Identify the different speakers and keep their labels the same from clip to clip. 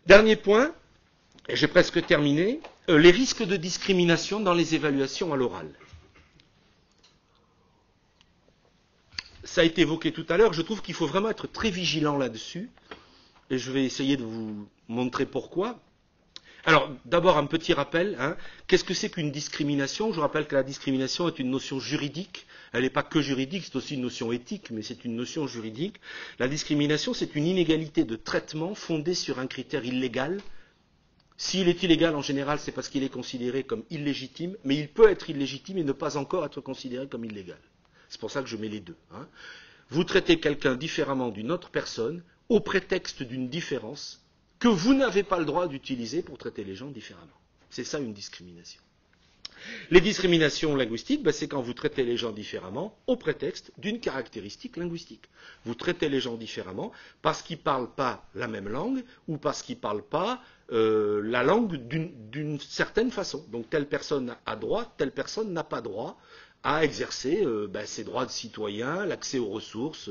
Speaker 1: Dernier point, et j'ai presque terminé, les risques de discrimination dans les évaluations à l'oral. Ça a été évoqué tout à l'heure, je trouve qu'il faut vraiment être très vigilant là-dessus, et je vais essayer de vous montrer pourquoi. Alors, d'abord, un petit rappel. Qu'est-ce que c'est qu'une discrimination? Je rappelle que la discrimination est une notion juridique. Elle n'est pas que juridique, c'est aussi une notion éthique, mais c'est une notion juridique. La discrimination, c'est une inégalité de traitement fondée sur un critère illégal. S'il est illégal, en général, c'est parce qu'il est considéré comme illégitime, mais il peut être illégitime et ne pas encore être considéré comme illégal. C'est pour ça que je mets les deux. Vous traitez quelqu'un différemment d'une autre personne au prétexte d'une différence que vous n'avez pas le droit d'utiliser pour traiter les gens différemment. C'est ça une discrimination. Les discriminations linguistiques, c'est quand vous traitez les gens différemment au prétexte d'une caractéristique linguistique. Vous traitez les gens différemment parce qu'ils ne parlent pas la même langue ou parce qu'ils ne parlent pas la langue d'une certaine façon. Donc telle personne a droit, telle personne n'a pas droit à exercer ses droits de citoyen, l'accès aux ressources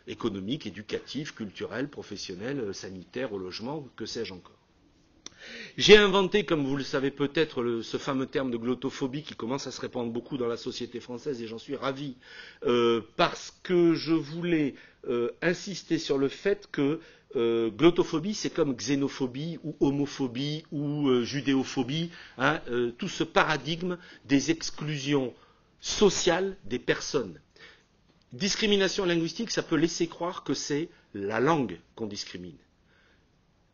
Speaker 1: économiques, éducatives, culturelles, professionnelles, sanitaires, au logement, que sais-je encore. J'ai inventé, comme vous le savez peut-être, ce fameux terme de glottophobie qui commence à se répandre beaucoup dans la société française et j'en suis ravi, parce que je voulais insister sur le fait que glottophobie, c'est comme xénophobie ou homophobie ou judéophobie, tout ce paradigme des exclusions sociales des personnes. Discrimination linguistique, ça peut laisser croire que c'est la langue qu'on discrimine.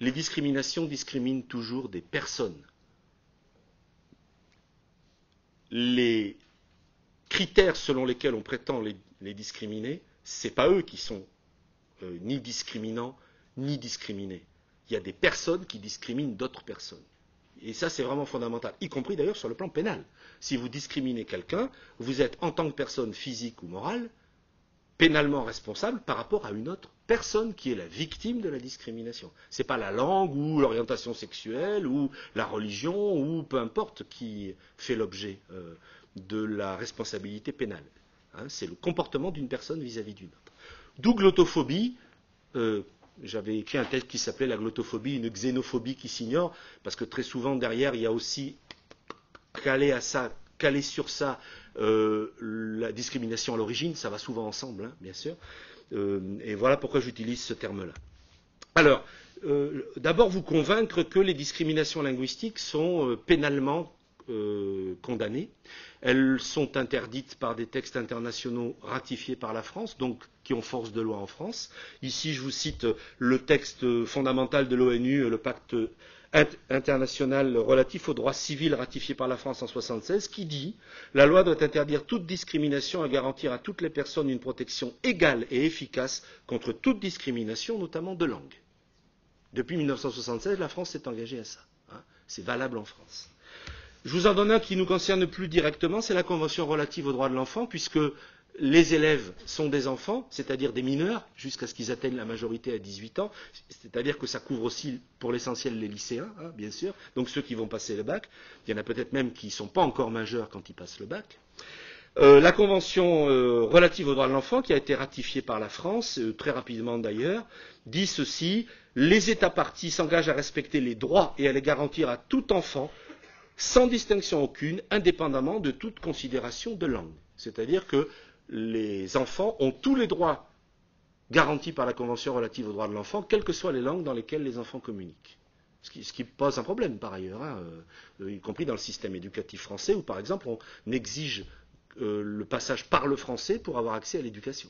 Speaker 1: Les discriminations discriminent toujours des personnes. Les critères selon lesquels on prétend les discriminer, ce n'est pas eux qui sont ni discriminants ni discriminés. Il y a des personnes qui discriminent d'autres personnes. Et ça, c'est vraiment fondamental, y compris d'ailleurs sur le plan pénal. Si vous discriminez quelqu'un, vous êtes en tant que personne physique ou morale, pénalement responsable par rapport à une autre personne qui est la victime de la discrimination. Ce n'est pas la langue ou l'orientation sexuelle ou la religion ou peu importe qui fait l'objet de la responsabilité pénale. C'est le comportement d'une personne vis-à-vis d'une autre. D'où glottophobie. J'avais écrit un texte qui s'appelait la glottophobie, une xénophobie qui s'ignore, parce que très souvent derrière il y a aussi calé sur ça la discrimination à l'origine, ça va souvent ensemble, bien sûr. Et voilà pourquoi j'utilise ce terme-là. Alors, d'abord vous convaincre que les discriminations linguistiques sont pénalement condamnées. Elles sont interdites par des textes internationaux ratifiés par la France, donc qui ont force de loi en France. Ici, je vous cite le texte fondamental de l'ONU, le pacte international relatif aux droits civils ratifié par la France en 1976, qui dit « La loi doit interdire toute discrimination et garantir à toutes les personnes une protection égale et efficace contre toute discrimination, notamment de langue. » Depuis 1976, la France s'est engagée à ça. C'est valable en France. Je vous en donne un qui nous concerne plus directement, c'est la Convention relative aux droits de l'enfant, puisque les élèves sont des enfants, c'est-à-dire des mineurs, jusqu'à ce qu'ils atteignent la majorité à 18 ans, c'est-à-dire que ça couvre aussi pour l'essentiel les lycéens, bien sûr, donc ceux qui vont passer le bac. Il y en a peut-être même qui ne sont pas encore majeurs quand ils passent le bac. La Convention relative aux droits de l'enfant, qui a été ratifiée par la France, très rapidement d'ailleurs, dit ceci: les États parties s'engagent à respecter les droits et à les garantir à tout enfant, sans distinction aucune, indépendamment de toute considération de langue. C'est-à-dire que les enfants ont tous les droits garantis par la Convention relative aux droits de l'enfant, quelles que soient les langues dans lesquelles les enfants communiquent. Ce qui pose un problème par ailleurs, y compris dans le système éducatif français, où par exemple on exige le passage par le français pour avoir accès à l'éducation.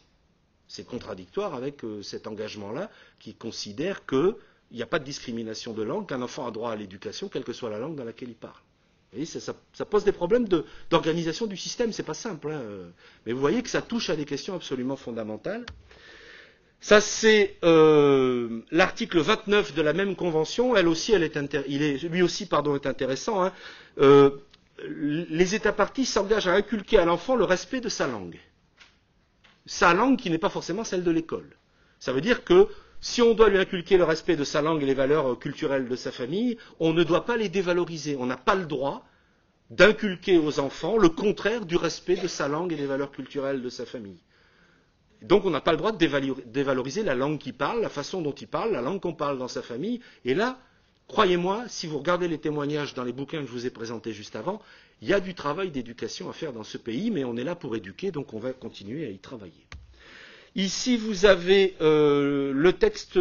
Speaker 1: C'est contradictoire avec cet engagement-là qui considère qu'il n'y a pas de discrimination de langue, qu'un enfant a droit à l'éducation, quelle que soit la langue dans laquelle il parle. Vous voyez, ça pose des problèmes d'organisation du système, c'est pas simple. Mais vous voyez que ça touche à des questions absolument fondamentales. Ça, c'est l'article 29 de la même convention. Lui aussi est intéressant. Les États parties s'engagent à inculquer à l'enfant le respect de sa langue. Sa langue qui n'est pas forcément celle de l'école. Ça veut dire que si on doit lui inculquer le respect de sa langue et les valeurs culturelles de sa famille, on ne doit pas les dévaloriser. On n'a pas le droit d'inculquer aux enfants le contraire du respect de sa langue et des valeurs culturelles de sa famille. Donc on n'a pas le droit de dévaloriser la langue qu'il parle, la façon dont il parle, la langue qu'on parle dans sa famille. Et là, croyez-moi, si vous regardez les témoignages dans les bouquins que je vous ai présentés juste avant, il y a du travail d'éducation à faire dans ce pays, mais on est là pour éduquer, donc on va continuer à y travailler. Ici, vous avez le texte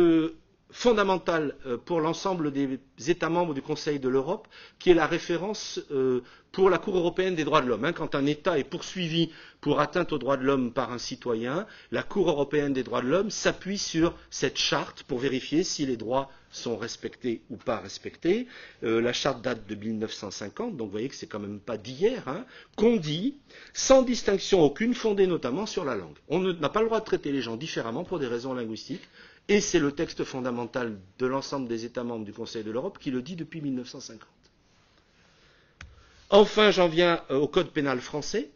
Speaker 1: fondamental pour l'ensemble des États membres du Conseil de l'Europe, qui est la référence pour la Cour européenne des droits de l'homme. Quand un État est poursuivi pour atteinte aux droits de l'homme par un citoyen, la Cour européenne des droits de l'homme s'appuie sur cette charte pour vérifier si les droits sont respectés ou pas respectés. La charte date de 1950, donc vous voyez que c'est quand même pas d'hier, qu'on dit, sans distinction aucune, fondée notamment sur la langue. On n'a pas le droit de traiter les gens différemment pour des raisons linguistiques, et c'est le texte fondamental de l'ensemble des États membres du Conseil de l'Europe qui le dit depuis 1950. Enfin, j'en viens au Code pénal français.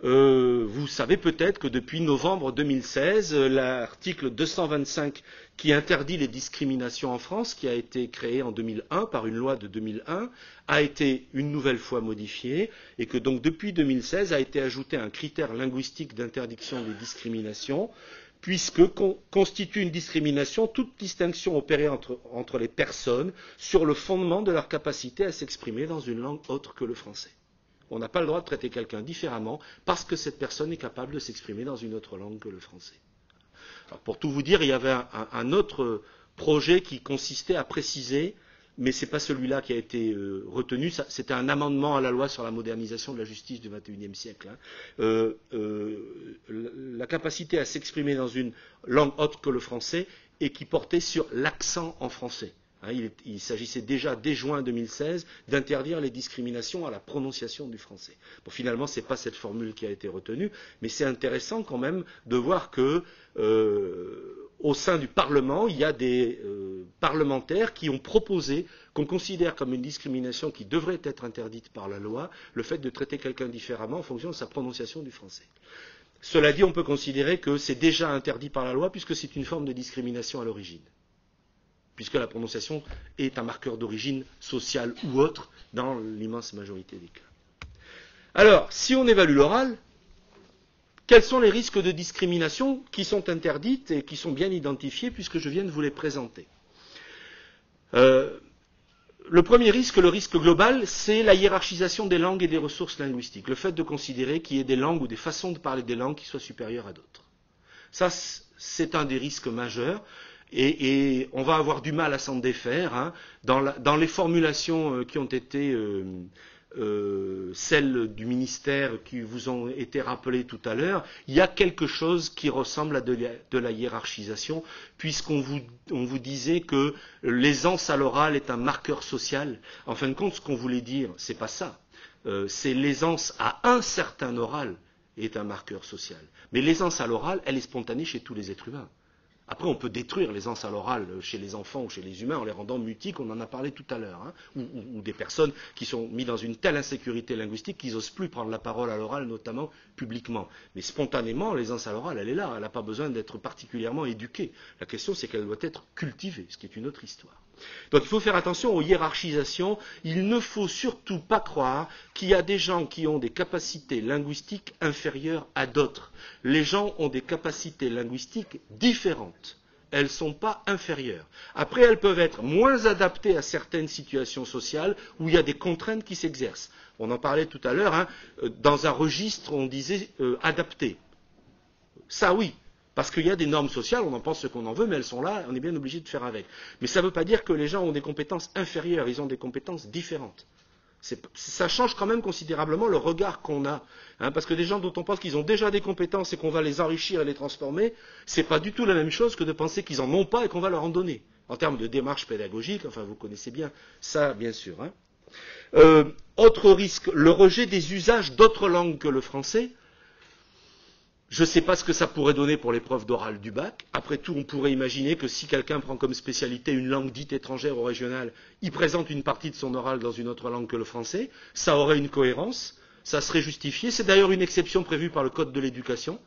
Speaker 1: Vous savez peut-être que depuis novembre 2016, l'article 225 qui interdit les discriminations en France, qui a été créé en 2001 par une loi de 2001, a été une nouvelle fois modifié et que donc depuis 2016 a été ajouté un critère linguistique d'interdiction des discriminations, puisque constitue une discrimination toute distinction opérée entre les personnes sur le fondement de leur capacité à s'exprimer dans une langue autre que le français. On n'a pas le droit de traiter quelqu'un différemment parce que cette personne est capable de s'exprimer dans une autre langue que le français. Alors, pour tout vous dire, il y avait un autre projet qui consistait à préciser, mais ce n'est pas celui-là qui a été retenu, c'était un amendement à la loi sur la modernisation de la justice du XXIe siècle. La capacité à s'exprimer dans une langue autre que le français et qui portait sur l'accent en français. Il s'agissait déjà, dès juin 2016, d'interdire les discriminations à la prononciation du français. Bon, finalement, ce n'est pas cette formule qui a été retenue, mais c'est intéressant quand même de voir que, au sein du Parlement, il y a des parlementaires qui ont proposé qu'on considère comme une discrimination qui devrait être interdite par la loi, le fait de traiter quelqu'un différemment en fonction de sa prononciation du français. Cela dit, on peut considérer que c'est déjà interdit par la loi puisque c'est une forme de discrimination à l'origine, puisque la prononciation est un marqueur d'origine sociale ou autre dans l'immense majorité des cas. Alors, si on évalue l'oral, quels sont les risques de discrimination qui sont interdites et qui sont bien identifiés puisque je viens de vous les présenter? Le premier risque, le risque global, c'est la hiérarchisation des langues et des ressources linguistiques, le fait de considérer qu'il y ait des langues ou des façons de parler des langues qui soient supérieures à d'autres. Ça, c'est un des risques majeurs. Et on va avoir du mal à s'en défaire. Dans les formulations qui ont été celles du ministère qui vous ont été rappelées tout à l'heure, il y a quelque chose qui ressemble à de la hiérarchisation, puisqu'on vous disait que l'aisance à l'oral est un marqueur social. En fin de compte, ce qu'on voulait dire, c'est pas ça. C'est l'aisance à un certain oral est un marqueur social. Mais l'aisance à l'oral, elle est spontanée chez tous les êtres humains. Après, on peut détruire l'aisance à l'oral chez les enfants ou chez les humains en les rendant mutiques, on en a parlé tout à l'heure, ou des personnes qui sont mises dans une telle insécurité linguistique qu'ils n'osent plus prendre la parole à l'oral, notamment publiquement. Mais spontanément, l'aisance à l'oral, elle est là, elle n'a pas besoin d'être particulièrement éduquée. La question, c'est qu'elle doit être cultivée, ce qui est une autre histoire. Donc il faut faire attention aux hiérarchisations. Il ne faut surtout pas croire qu'il y a des gens qui ont des capacités linguistiques inférieures à d'autres. Les gens ont des capacités linguistiques différentes. Elles ne sont pas inférieures. Après, elles peuvent être moins adaptées à certaines situations sociales où il y a des contraintes qui s'exercent. On en parlait tout à l'heure, dans un registre, on disait adapté. Ça, oui. Parce qu'il y a des normes sociales, on en pense ce qu'on en veut, mais elles sont là, on est bien obligé de faire avec. Mais ça ne veut pas dire que les gens ont des compétences inférieures, ils ont des compétences différentes. Ça change quand même considérablement le regard qu'on a. Parce que des gens dont on pense qu'ils ont déjà des compétences et qu'on va les enrichir et les transformer, ce n'est pas du tout la même chose que de penser qu'ils n'en ont pas et qu'on va leur en donner. En termes de démarche pédagogique, enfin vous connaissez bien ça, bien sûr. Autre risque, le rejet des usages d'autres langues que le français. Je ne sais pas ce que ça pourrait donner pour l'épreuve d'oral du bac. Après tout, on pourrait imaginer que si quelqu'un prend comme spécialité une langue dite étrangère ou régionale, il présente une partie de son oral dans une autre langue que le français. Ça aurait une cohérence, ça serait justifié. C'est d'ailleurs une exception prévue par le Code de l'éducation.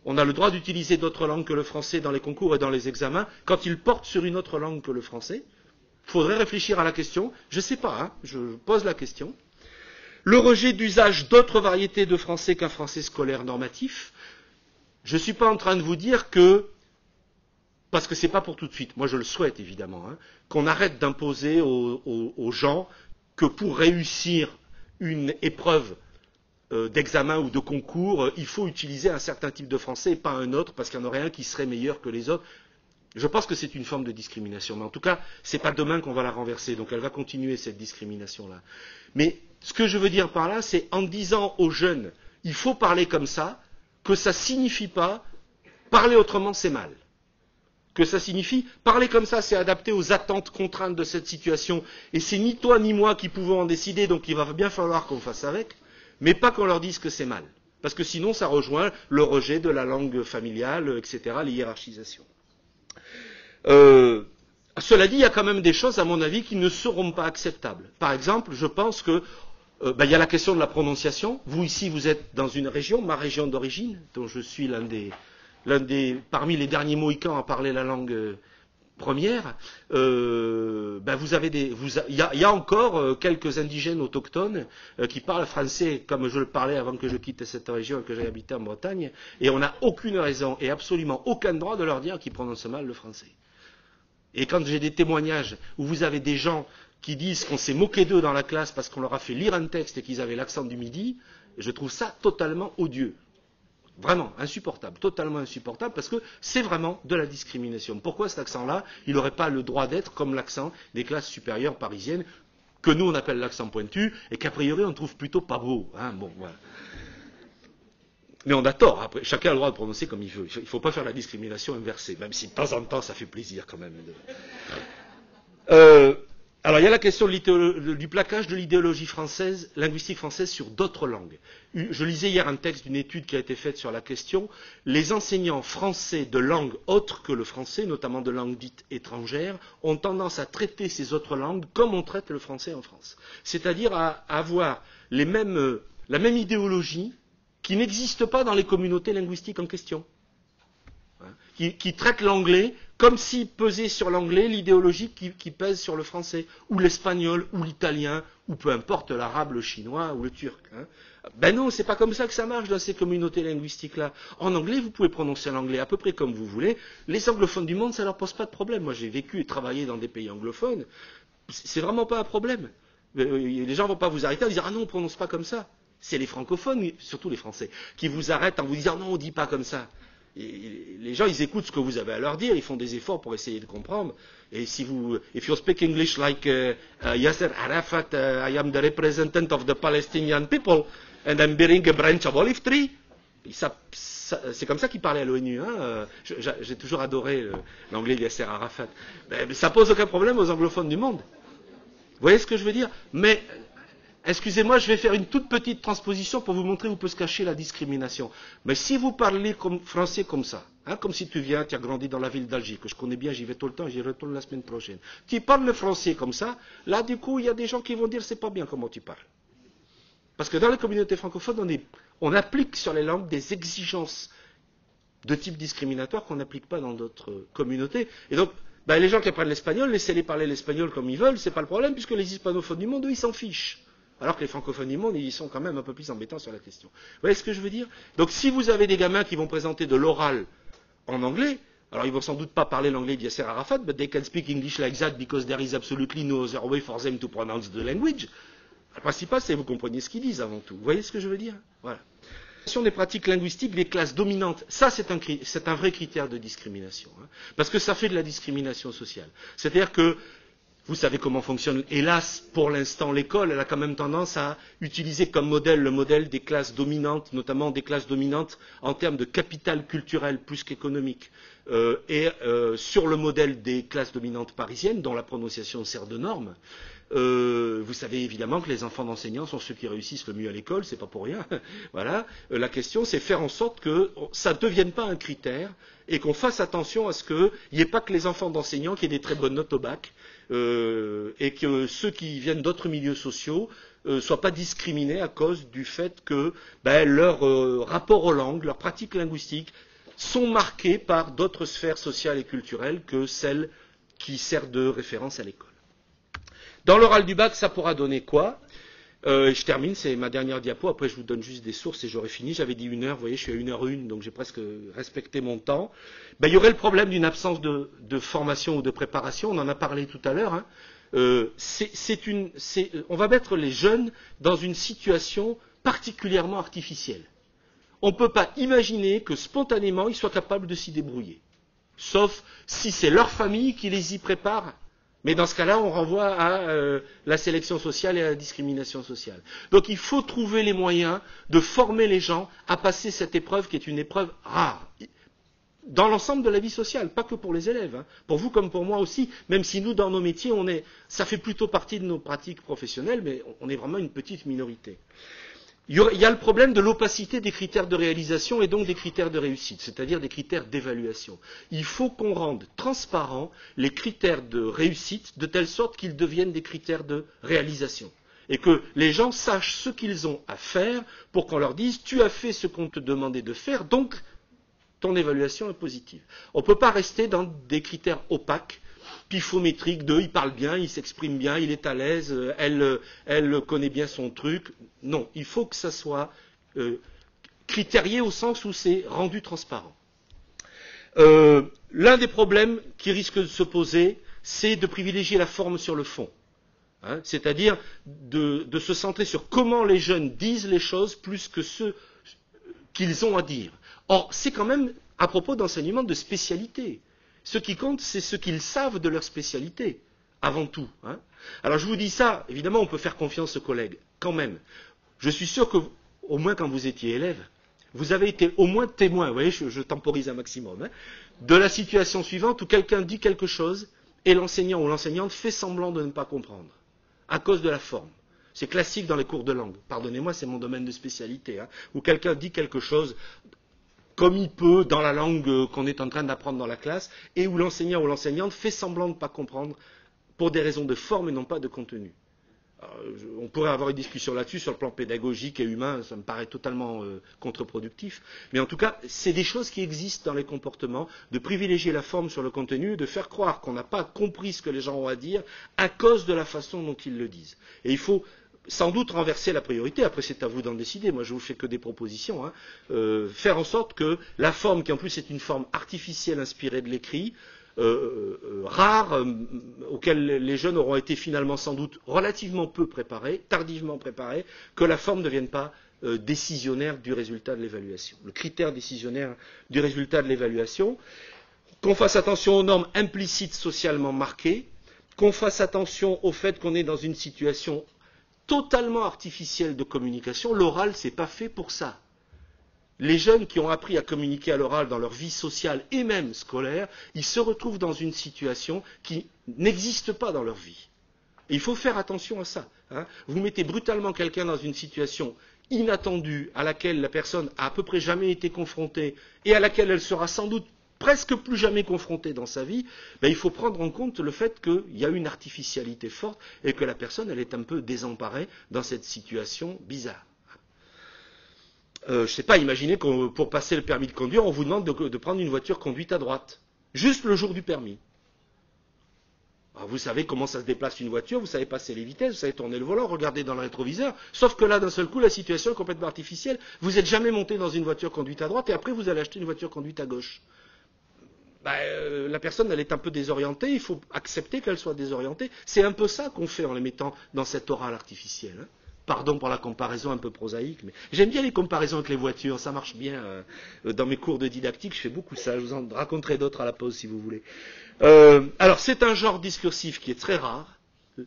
Speaker 1: On a le droit d'utiliser d'autres langues que le français dans les concours et dans les examens quand ils portent sur une autre langue que le français. Il faudrait réfléchir à la question. Je ne sais pas, je pose la question. Le rejet d'usage d'autres variétés de français qu'un français scolaire normatif. Je ne suis pas en train de vous dire que parce que c'est pas pour tout de suite. Moi, je le souhaite évidemment, hein, qu'on arrête d'imposer aux gens que pour réussir une épreuve d'examen ou de concours, il faut utiliser un certain type de français et pas un autre, parce qu'il y en aurait un qui serait meilleur que les autres. Je pense que c'est une forme de discrimination, mais en tout cas, c'est pas demain qu'on va la renverser, donc elle va continuer cette discrimination-là. Mais ce que je veux dire par là, c'est en disant aux jeunes, il faut parler comme ça, que ça signifie pas parler autrement, c'est mal. Que ça signifie parler comme ça, c'est adapté aux attentes contraintes de cette situation, et c'est ni toi ni moi qui pouvons en décider, donc il va bien falloir qu'on fasse avec, mais pas qu'on leur dise que c'est mal. Parce que sinon, ça rejoint le rejet de la langue familiale, etc., les hiérarchisations. Cela dit, il y a quand même des choses, à mon avis, qui ne seront pas acceptables. Par exemple, je pense que il y a la question de la prononciation. Vous, ici, vous êtes dans une région, ma région d'origine, dont je suis parmi les derniers Mohicans à parler la langue première. Il y a encore quelques indigènes autochtones qui parlent français comme je le parlais avant que je quitte cette région et que j'aille habiter en Bretagne, et on n'a aucune raison et absolument aucun droit de leur dire qu'ils prononcent mal le français. Et quand j'ai des témoignages où vous avez des gens qui disent qu'on s'est moqué d'eux dans la classe parce qu'on leur a fait lire un texte et qu'ils avaient l'accent du Midi, je trouve ça totalement odieux. Vraiment insupportable, totalement insupportable, parce que c'est vraiment de la discrimination. Pourquoi cet accent-là, il n'aurait pas le droit d'être comme l'accent des classes supérieures parisiennes, que nous on appelle l'accent pointu, et qu'a priori on trouve plutôt pas beau. Hein, bon, voilà. Mais on a tort, après, chacun a le droit de prononcer comme il veut. Il ne faut pas faire la discrimination inversée, même si de temps en temps ça fait plaisir quand même. Alors il y a la question du plaquage de l'idéologie française, linguistique française sur d'autres langues. Je lisais hier un texte d'une étude qui a été faite sur la question. Les enseignants français de langues autres que le français, notamment de langues dites étrangères, ont tendance à traiter ces autres langues comme on traite le français en France. C'est-à-dire à avoir la même idéologie qui n'existe pas dans les communautés linguistiques en question. Qui traite l'anglais comme s'il pesait sur l'anglais l'idéologie qui pèse sur le français, ou l'espagnol, ou l'italien, ou peu importe l'arabe, le chinois ou le turc. Ben non, c'est pas comme ça que ça marche dans ces communautés linguistiques-là. En anglais, vous pouvez prononcer l'anglais à peu près comme vous voulez. Les anglophones du monde, ça leur pose pas de problème. Moi, j'ai vécu et travaillé dans des pays anglophones. C'est vraiment pas un problème. Les gens vont pas vous arrêter en disant « Ah non, on prononce pas comme ça ». C'est les francophones, surtout les Français, qui vous arrêtent en vous disant « Non, on dit pas comme ça ». Et les gens, ils écoutent ce que vous avez à leur dire, ils font des efforts pour essayer de comprendre. Et si vous, if you speak English like Yasser Arafat, I am the representative of the Palestinian people, and I'm bearing a branch of olive tree. C'est comme ça qu'il parlait à l'ONU. Hein. J'ai toujours adoré l'anglais de Yasser Arafat. Mais ça pose aucun problème aux anglophones du monde. Vous voyez ce que je veux dire? Mais excusez-moi, je vais faire une toute petite transposition pour vous montrer où peut se cacher la discrimination. Mais si vous parlez français comme ça, hein, comme si tu viens, tu as grandi dans la ville d'Alger, que je connais bien, j'y vais tout le temps, j'y retourne la semaine prochaine. Tu parles le français comme ça, là du coup, il y a des gens qui vont dire c'est pas bien comment tu parles. Parce que dans les communautés francophones, on applique sur les langues des exigences de type discriminatoire qu'on n'applique pas dans d'autres communautés. Et donc, les gens qui apprennent l'espagnol, laissez-les parler l'espagnol comme ils veulent, c'est pas le problème, puisque les hispanophones du monde, eux, ils s'en fichent. Alors que les francophones du monde, ils sont quand même un peu plus embêtants sur la question. Vous voyez ce que je veux dire? Donc si vous avez des gamins qui vont présenter de l'oral en anglais, alors ils vont sans doute pas parler l'anglais de Yasser Arafat, but they can speak English like that because there is absolutely no other way for them to pronounce the language. Le principal, c'est que vous compreniez ce qu'ils disent avant tout. Vous voyez ce que je veux dire? Voilà. La question des pratiques linguistiques des classes dominantes, ça c'est un vrai critère de discrimination. Hein, parce que ça fait de la discrimination sociale. C'est-à-dire que vous savez comment fonctionne, hélas, pour l'instant, l'école. Elle a quand même tendance à utiliser comme modèle le modèle des classes dominantes, notamment des classes dominantes en termes de capital culturel plus qu'économique. Sur le modèle des classes dominantes parisiennes, dont la prononciation sert de norme, vous savez évidemment que les enfants d'enseignants sont ceux qui réussissent le mieux à l'école, c'est pas pour rien. Voilà. La question, c'est faire en sorte que ça ne devienne pas un critère et qu'on fasse attention à ce qu'il n'y ait pas que les enfants d'enseignants qui aient des très bonnes notes au bac et que ceux qui viennent d'autres milieux sociaux ne soient pas discriminés à cause du fait que leur rapport aux langues, leurs pratiques linguistiques sont marqués par d'autres sphères sociales et culturelles que celles qui servent de référence à l'école. Dans l'oral du bac, ça pourra donner quoi? Je termine, c'est ma dernière diapo, après je vous donne juste des sources et j'aurai fini. J'avais dit 1 heure, vous voyez, je suis à 1h01, donc j'ai presque respecté mon temps. Ben, il y aurait le problème d'une absence de formation ou de préparation, on en a parlé tout à l'heure. Hein. On va mettre les jeunes dans une situation particulièrement artificielle. On ne peut pas imaginer que spontanément ils soient capables de s'y débrouiller. Sauf si c'est leur famille qui les y prépare. Mais dans ce cas-là, on renvoie à la sélection sociale et à la discrimination sociale. Donc il faut trouver les moyens de former les gens à passer cette épreuve qui est une épreuve rare. Dans l'ensemble de la vie sociale, pas que pour les élèves, hein. Pour vous comme pour moi aussi, même si nous, dans nos métiers, ça fait plutôt partie de nos pratiques professionnelles, mais on est vraiment une petite minorité. Il y a le problème de l'opacité des critères de réalisation et donc des critères de réussite, c'est-à-dire des critères d'évaluation. Il faut qu'on rende transparents les critères de réussite de telle sorte qu'ils deviennent des critères de réalisation. Et que les gens sachent ce qu'ils ont à faire pour qu'on leur dise « tu as fait ce qu'on te demandait de faire, donc ton évaluation est positive ». On ne peut pas rester dans des critères opaques, pifométriques de « il parle bien, il s'exprime bien, il est à l'aise, elle connaît bien son truc ». Non, il faut que ça soit critérié au sens où c'est rendu transparent. L'un des problèmes qui risque de se poser, c'est de privilégier la forme sur le fond. Hein, c'est-à-dire de se centrer sur comment les jeunes disent les choses plus que ce qu'ils ont à dire. Or, c'est quand même à propos d'enseignement de spécialité. Ce qui compte, c'est ce qu'ils savent de leur spécialité, avant tout. Hein. Alors je vous dis ça, évidemment on peut faire confiance aux collègues, quand même. Je suis sûr que, au moins quand vous étiez élève, vous avez été au moins témoin, vous voyez, je temporise un maximum, hein, de la situation suivante où quelqu'un dit quelque chose et l'enseignant ou l'enseignante fait semblant de ne pas comprendre, à cause de la forme. C'est classique dans les cours de langue, pardonnez-moi, c'est mon domaine de spécialité, hein, où quelqu'un dit quelque chose comme il peut dans la langue qu'on est en train d'apprendre dans la classe, et où l'enseignant ou l'enseignante fait semblant de ne pas comprendre pour des raisons de forme et non pas de contenu. Alors, on pourrait avoir une discussion là-dessus sur le plan pédagogique et humain, ça me paraît totalement contre-productif, mais en tout cas, c'est des choses qui existent dans les comportements, de privilégier la forme sur le contenu, de faire croire qu'on n'a pas compris ce que les gens ont à dire à cause de la façon dont ils le disent. Et il faut sans doute renverser la priorité, après c'est à vous d'en décider, moi je vous fais que des propositions, hein. Faire en sorte que la forme, qui en plus est une forme artificielle inspirée de l'écrit, rare, auquel les jeunes auront été finalement sans doute relativement peu préparés, tardivement préparés, que la forme ne devienne pas décisionnaire du résultat de l'évaluation. Le critère décisionnaire du résultat de l'évaluation, qu'on fasse attention aux normes implicites socialement marquées, qu'on fasse attention au fait qu'on est dans une situation totalement artificielle de communication. L'oral, c'est pas fait pour ça. Les jeunes qui ont appris à communiquer à l'oral dans leur vie sociale et même scolaire, ils se retrouvent dans une situation qui n'existe pas dans leur vie. Et il faut faire attention à ça. Hein. Vous mettez brutalement quelqu'un dans une situation inattendue, à laquelle la personne a à peu près jamais été confrontée et à laquelle elle sera sans doute presque plus jamais confrontée dans sa vie, ben, il faut prendre en compte le fait qu'il y a une artificialité forte et que la personne elle est un peu désemparée dans cette situation bizarre. Je ne sais pas, imaginez que pour passer le permis de conduire, on vous demande de prendre une voiture conduite à droite, juste le jour du permis. Alors vous savez comment ça se déplace une voiture, vous savez passer les vitesses, vous savez tourner le volant, regarder dans le rétroviseur, sauf que là, d'un seul coup, la situation est complètement artificielle. Vous n'êtes jamais monté dans une voiture conduite à droite et après vous allez acheter une voiture conduite à gauche. La personne, elle est un peu désorientée, il faut accepter qu'elle soit désorientée. C'est un peu ça qu'on fait en les mettant dans cet oral artificiel. Hein. Pardon pour la comparaison un peu prosaïque, mais j'aime bien les comparaisons avec les voitures, ça marche bien. Dans mes cours de didactique, je fais beaucoup ça, je vous en raconterai d'autres à la pause si vous voulez. Alors c'est un genre discursif qui est très rare,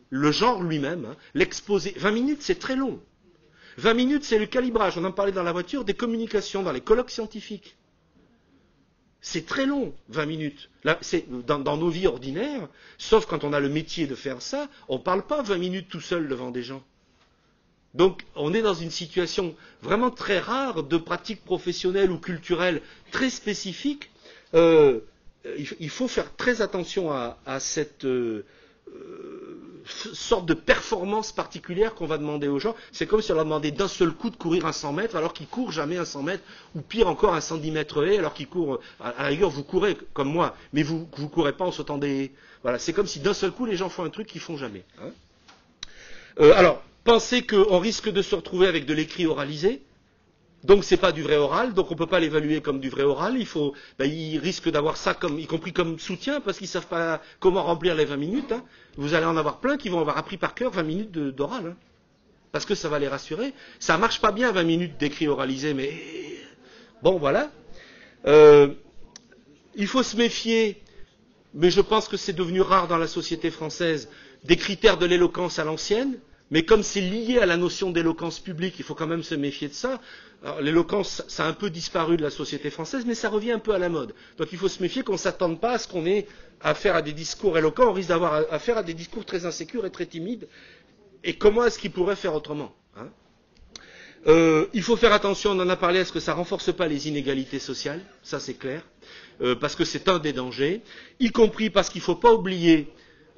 Speaker 1: le genre lui-même, hein, l'exposé. 20 minutes, c'est très long. 20 minutes, c'est le calibrage, on en parlait dans la voiture, des communications, dans les colloques scientifiques. C'est très long, 20 minutes. Là, dans nos vies ordinaires, sauf quand on a le métier de faire ça, on ne parle pas 20 minutes tout seul devant des gens. Donc, on est dans une situation vraiment très rare de pratiques professionnelles ou culturelles très spécifiques. Il faut faire très attention à cette sorte de performance particulière qu'on va demander aux gens. C'est comme si on leur demandait d'un seul coup de courir un 100 mètres alors qu'ils courent jamais un 100 mètres, ou pire encore un 110 mètres haie alors qu'ils courent, à la rigueur vous courez comme moi, mais vous courez pas en sautant des... Voilà, c'est comme si d'un seul coup les gens font un truc qu'ils font jamais. Hein. Alors, Pensez qu'on risque de se retrouver avec de l'écrit oralisé. Donc c'est pas du vrai oral, donc on ne peut pas l'évaluer comme du vrai oral. Ils risquent d'avoir ça comme, y compris comme soutien, parce qu'ils ne savent pas comment remplir les 20 minutes. Hein. Vous allez en avoir plein qui vont avoir appris par cœur 20 minutes d'oral. Hein, parce que ça va les rassurer. Ça marche pas bien 20 minutes d'écrit oralisé, mais bon voilà. Il faut se méfier, mais je pense que c'est devenu rare dans la société française, des critères de l'éloquence à l'ancienne. Mais comme c'est lié à la notion d'éloquence publique, il faut quand même se méfier de ça. L'éloquence, ça a un peu disparu de la société française, mais ça revient un peu à la mode. Donc il faut se méfier qu'on ne s'attende pas à ce qu'on ait affaire à des discours éloquents. On risque d'avoir affaire à des discours très insécures et très timides. Et comment est-ce qu'ils pourraient faire autrement, hein? Il faut faire attention, on en a parlé, à ce que ça ne renforce pas les inégalités sociales, ça c'est clair, parce que c'est un des dangers, y compris parce qu'il ne faut pas oublier,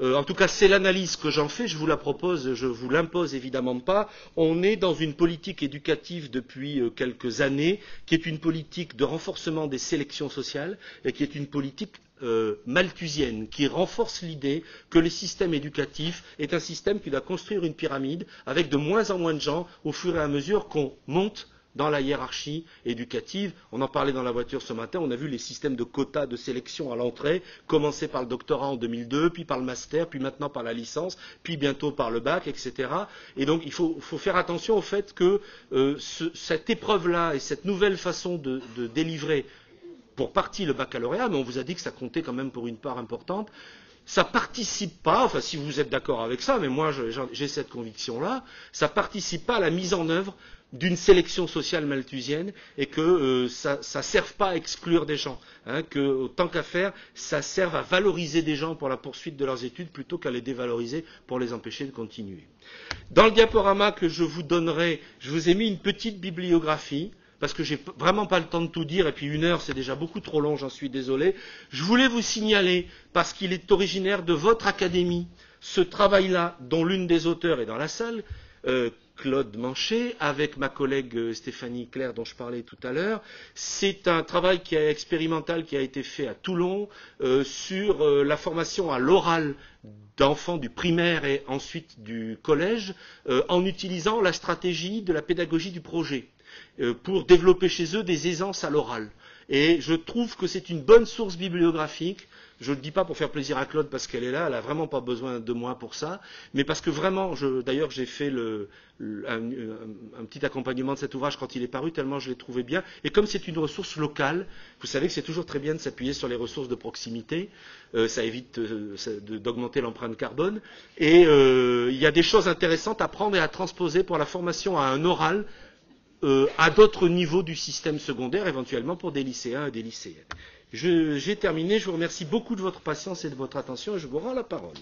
Speaker 1: en tout cas c'est l'analyse que j'en fais, je vous la propose, je vous l'impose évidemment pas, on est dans une politique éducative depuis quelques années, qui est une politique de renforcement des sélections sociales, et qui est une politique malthusienne, qui renforce l'idée que le système éducatif est un système qui doit construire une pyramide avec de moins en moins de gens au fur et à mesure qu'on monte dans la hiérarchie éducative. On en parlait dans la voiture ce matin, on a vu les systèmes de quotas de sélection à l'entrée, commencer par le doctorat en 2002, puis par le master, puis maintenant par la licence, puis bientôt par le bac, etc. Et donc il faut faire attention au fait que cette épreuve-là et cette nouvelle façon de délivrer pour partie le baccalauréat, mais on vous a dit que ça comptait quand même pour une part importante, ça participe pas, enfin si vous êtes d'accord avec ça, mais moi j'ai cette conviction-là, ça participe pas à la mise en œuvre d'une sélection sociale malthusienne et que ça ne serve pas à exclure des gens, hein, que tant qu'à faire, ça serve à valoriser des gens pour la poursuite de leurs études plutôt qu'à les dévaloriser pour les empêcher de continuer. Dans le diaporama que je vous donnerai, je vous ai mis une petite bibliographie, parce que j'ai vraiment pas le temps de tout dire, et puis 1 heure c'est déjà beaucoup trop long, j'en suis désolé. Je voulais vous signaler, parce qu'il est originaire de votre académie, ce travail-là, dont l'une des auteurs est dans la salle, Claude Manchet, avec ma collègue Stéphanie Claire dont je parlais tout à l'heure. C'est un travail expérimental qui a été fait à Toulon sur la formation à l'oral d'enfants du primaire et ensuite du collège, en utilisant la stratégie de la pédagogie du projet, pour développer chez eux des aisances à l'oral. Et je trouve que c'est une bonne source bibliographique. Je ne le dis pas pour faire plaisir à Claude parce qu'elle est là, elle n'a vraiment pas besoin de moi pour ça, mais parce que vraiment, d'ailleurs j'ai fait un petit accompagnement de cet ouvrage quand il est paru, tellement je l'ai trouvé bien. Et comme c'est une ressource locale, vous savez que c'est toujours très bien de s'appuyer sur les ressources de proximité, ça évite d'augmenter l'empreinte carbone, et il y a des choses intéressantes à prendre et à transposer pour la formation à un oral, à d'autres niveaux du système secondaire, éventuellement pour des lycéens et des lycéennes. J'ai terminé, je vous remercie beaucoup de votre patience et de votre attention et je vous rends la parole.